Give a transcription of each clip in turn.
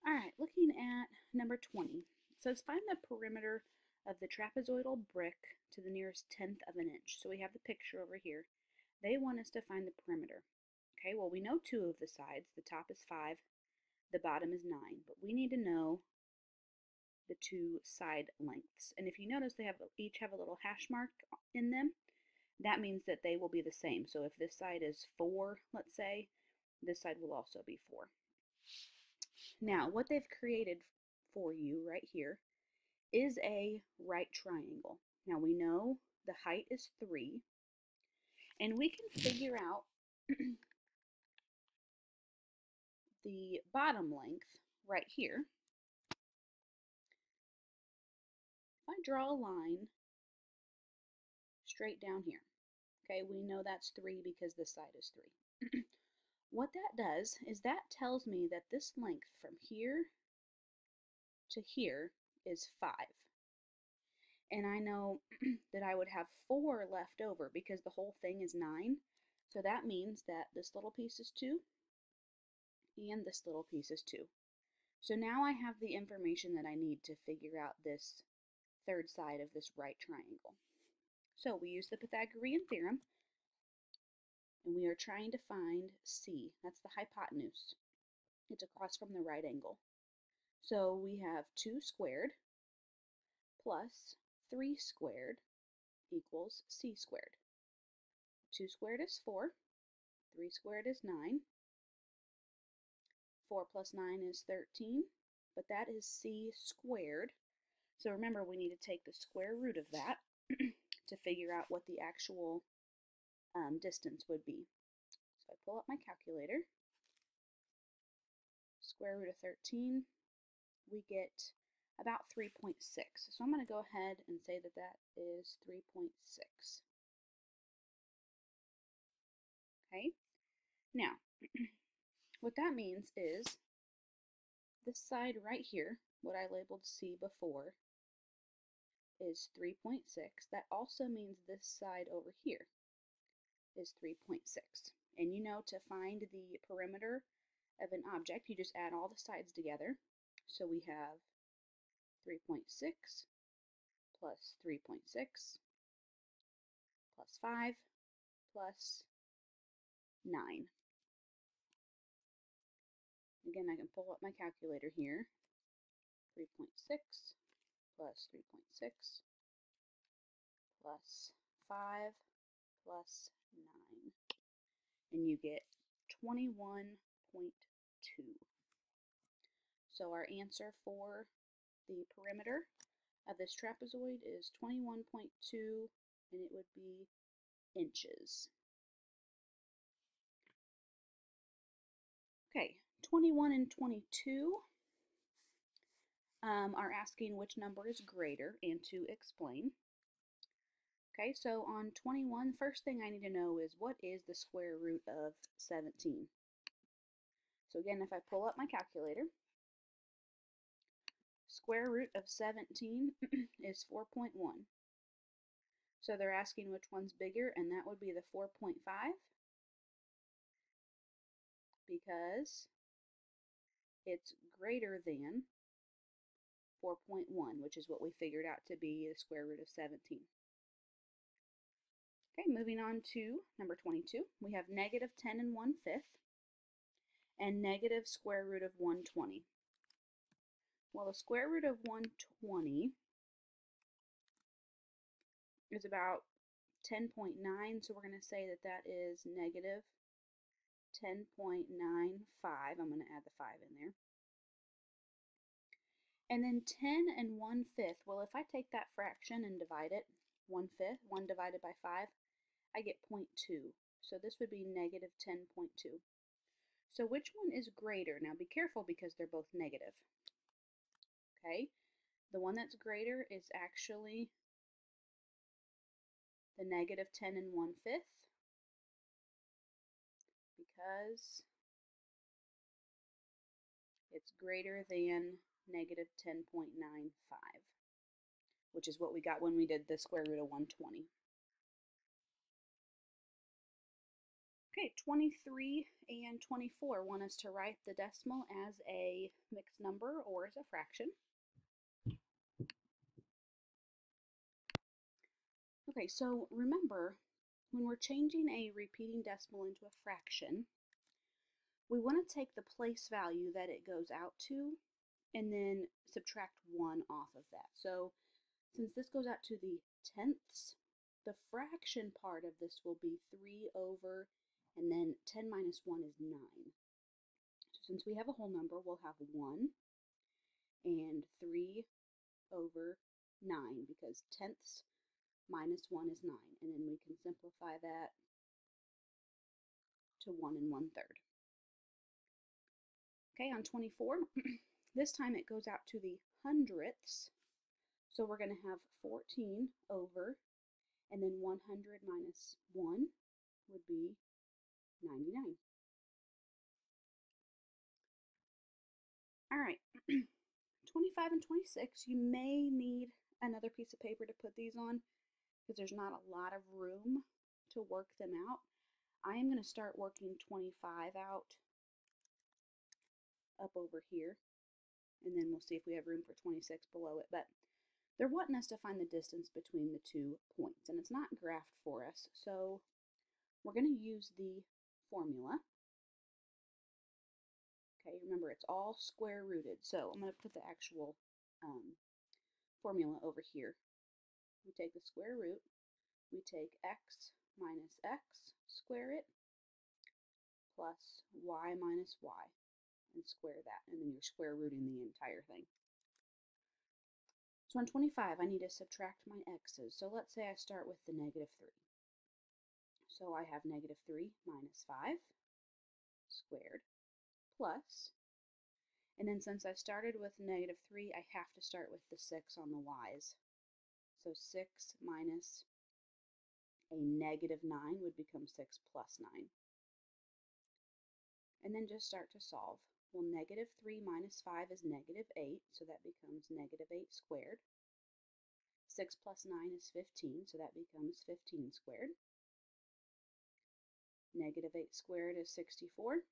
All right, looking at number 20. It says find the perimeter of the trapezoidal brick to the nearest tenth of an inch. So we have the picture over here. They want us to find the perimeter. Okay, well, we know two of the sides. The top is 5, the bottom is 9, but we need to know the two side lengths. And if you notice, they each have a little hash mark in them. That means that they will be the same. So if this side is 4, let's say, this side will also be 4. Now, what they've created for you right here is a right triangle. Now, we know the height is 3, and we can figure out the bottom length right here. If I draw a line straight down here, okay, we know that's 3 because this side is 3. What that does is that tells me that this length from here to here is 5. And I know that I would have 4 left over because the whole thing is 9. So that means that this little piece is 2 and this little piece is 2. So now I have the information that I need to figure out this third side of this right triangle. So we use the Pythagorean theorem, and we are trying to find C. That's the hypotenuse. It's across from the right angle. So we have 2 squared plus 3 squared equals C squared. 2 squared is 4, 3 squared is 9, 4 plus 9 is 13, but that is C squared. So remember, we need to take the square root of that to figure out what the actual distance would be. So I pull up my calculator. Square root of 13, we get about 3.6. So I'm going to go ahead and say that that is 3.6. Okay, now what that means is this side right here, what I labeled C before, is 3.6. That also means this side over here is 3.6. And you know, to find the perimeter of an object, you just add all the sides together. So we have 3.6 plus 3.6 plus 5 plus 9. Again, I can pull up my calculator here. 3.6 plus 3.6 plus 5 plus 9. And you get 21.2. So our answer for the perimeter of this trapezoid is 21.2, and it would be inches. Okay, 21 and 22 are asking which number is greater and to explain. Okay, so on 21, first thing I need to know is what is the square root of 17? So again, if I pull up my calculator, square root of 17 is 4.1. So they're asking which one's bigger, and that would be the 4.5 because it's greater than 4.1, which is what we figured out to be the square root of 17. Okay, moving on to number 22. We have negative 10 and 1/5 and negative square root of 120. Well, the square root of 120 is about 10.9, so we're going to say that that is negative 10.95. I'm going to add the 5 in there. And then 10 and 1/5, well, if I take that fraction and divide it, 1/5, 1 divided by 5, I get 0.2. So this would be negative 10.2. So which one is greater? Now be careful because they're both negative. Okay, the one that's greater is actually the negative 10 and 1/5 because it's greater than negative 10.95, which is what we got when we did the square root of 120. Okay, 23 and 24 want us to write the decimal as a mixed number or as a fraction. Okay, so remember, when we're changing a repeating decimal into a fraction, we want to take the place value that it goes out to and then subtract 1 off of that. So since this goes out to the tenths, the fraction part of this will be 3 over, and then 10 minus 1 is 9. So since we have a whole number, we'll have 1 and 3 over 9, because tenths minus 1 is 9. And then we can simplify that to 1 1/3. Okay, on 24, this time it goes out to the hundredths. So we're going to have 14 over, and then 100 minus 1 would be 99. All right, 25 and 26, you may need another piece of paper to put these on because there's not a lot of room to work them out. I am going to start working 25 out up over here, and then we'll see if we have room for 26 below it. But they're wanting us to find the distance between the 2 points, and it's not graphed for us, so we're going to use the formula. Okay, remember it's all square rooted, so I'm going to put the actual formula over here. We take the square root, we take x minus x, square it, plus y minus y, and square that, and then you're square rooting the entire thing. So on 25, I need to subtract my x's. So let's say I start with the -3. So I have -3 minus 5 squared plus, and then since I started with -3, I have to start with the 6 on the y's. So 6 minus a -9 would become 6 plus 9. And then just start to solve. Well, -3 minus 5 is -8, so that becomes -8 squared. 6 plus 9 is 15, so that becomes 15 squared. -8 squared is 64.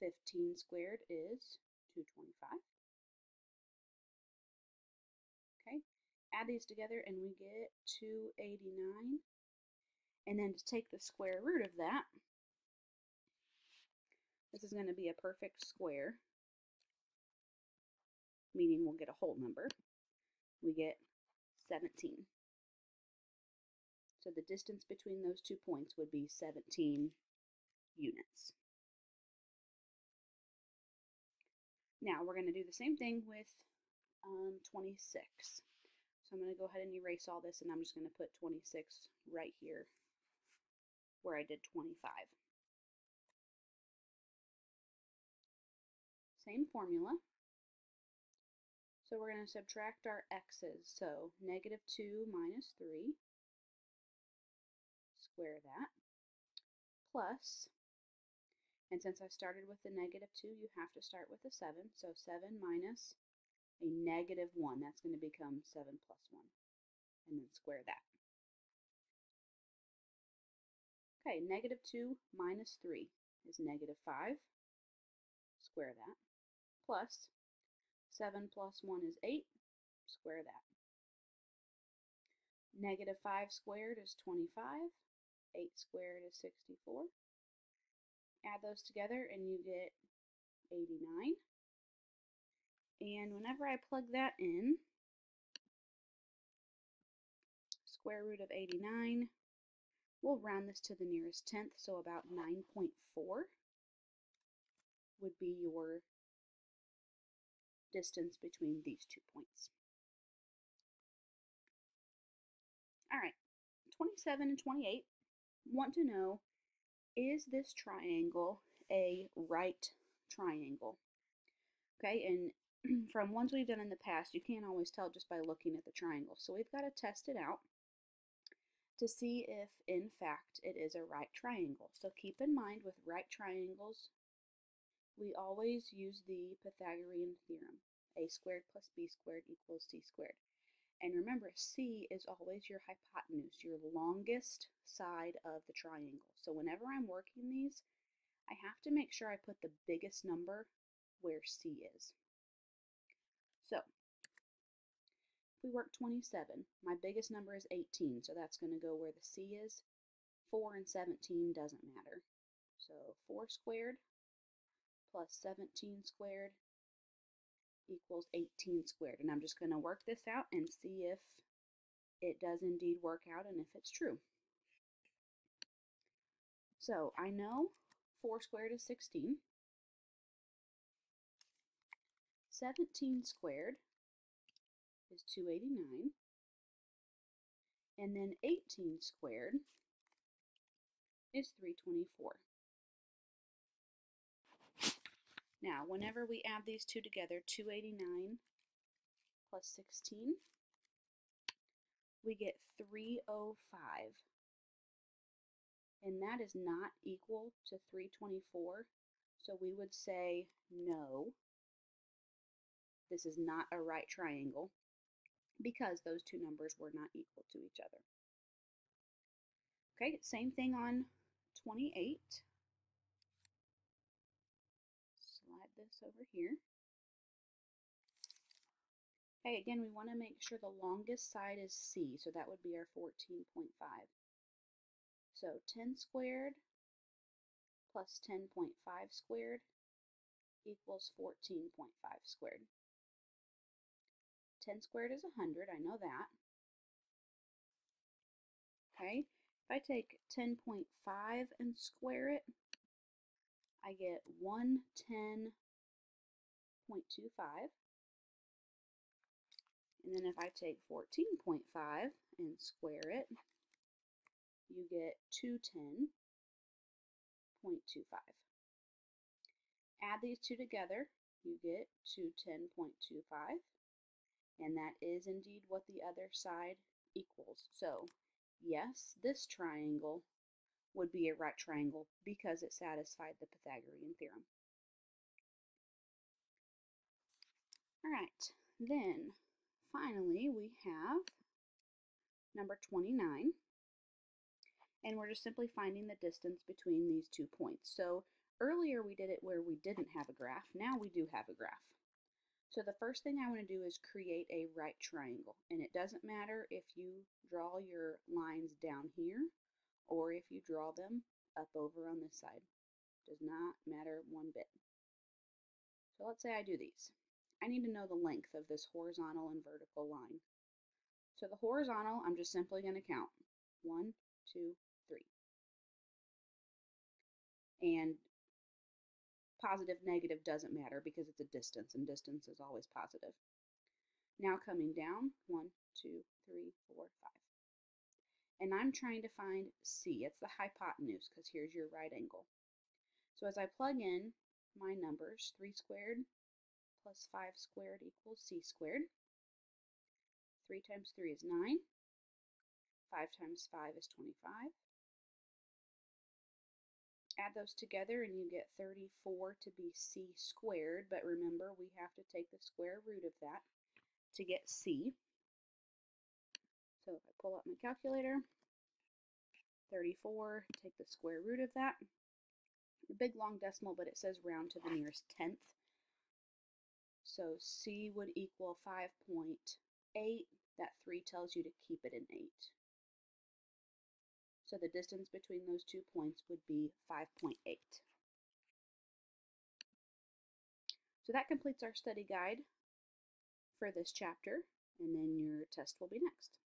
15 squared is 225. Okay, add these together and we get 289. And then to take the square root of that, this is going to be a perfect square, meaning we'll get a whole number. We get 17. So the distance between those 2 points would be 17 units. Now we're going to do the same thing with 26. So I'm going to go ahead and erase all this, and I'm just going to put 26 right here where I did 25. Same formula. So we're going to subtract our x's. So -2 minus 3, square that, plus, and since I started with the -2, you have to start with a 7. So 7 minus a -1, that's going to become 7 plus 1, and then square that. Okay, -2 minus 3 is -5, square that, plus 7 plus 1 is 8, square that. -5 squared is 25, 8 squared is 64. Add those together and you get 89. And whenever I plug that in, square root of 89, we'll round this to the nearest tenth, so about 9.4 would be your distance between these 2 points. All right, 27 and 28 want to know, is this triangle a right triangle? Okay, and from ones we've done in the past, you can't always tell just by looking at the triangle. So we've got to test it out to see if, in fact, it is a right triangle. So keep in mind with right triangles, we always use the Pythagorean theorem. A squared plus b squared equals c squared. And remember, C is always your hypotenuse, your longest side of the triangle. So whenever I'm working these, I have to make sure I put the biggest number where C is. So if we work 27, my biggest number is 18, so that's going to go where the C is. 4 and 17 doesn't matter. So 4 squared plus 17 squared equals 18 squared. And I'm just going to work this out and see if it does indeed work out and if it's true. So I know 4 squared is 16. 17 squared is 289. And then 18 squared is 324. Now, whenever we add these two together, 289 plus 16, we get 305. And that is not equal to 324. So we would say no, this is not a right triangle because those two numbers were not equal to each other. Okay, same thing on 28. Slide this over here. Okay, again, we want to make sure the longest side is C, so that would be our 14.5. So 10 squared plus 10.5 squared equals 14.5 squared. 10 squared is 100, I know that. Okay, if I take 10.5 and square it, I get 110.25. And then if I take 14.5 and square it, you get 210.25. Add these two together, you get 210.25. And that is indeed what the other side equals. So, yes, this triangle would be a right triangle because it satisfied the Pythagorean theorem. All right, then finally we have number 29. And we're just simply finding the distance between these 2 points. So earlier we did it where we didn't have a graph. Now we do have a graph. So the first thing I want to do is create a right triangle. And it doesn't matter if you draw your lines down here or if you draw them up over on this side. Does not matter one bit. So let's say I do these. I need to know the length of this horizontal and vertical line. So the horizontal, I'm just simply going to count. 1, 2, 3. And positive, negative doesn't matter because it's a distance, and distance is always positive. Now coming down, 1, 2, 3, 4, 5. And I'm trying to find C. It's the hypotenuse because here's your right angle. So as I plug in my numbers, 3 squared plus 5 squared equals C squared. 3 times 3 is 9. 5 times 5 is 25. Add those together and you get 34 to be C squared, but remember we have to take the square root of that to get C. So if I pull out my calculator, 34, take the square root of that. A big long decimal, but it says round to the nearest tenth. So C would equal 5.8. That 3 tells you to keep it in 8. So the distance between those 2 points would be 5.8. So that completes our study guide for this chapter, and then your test will be next.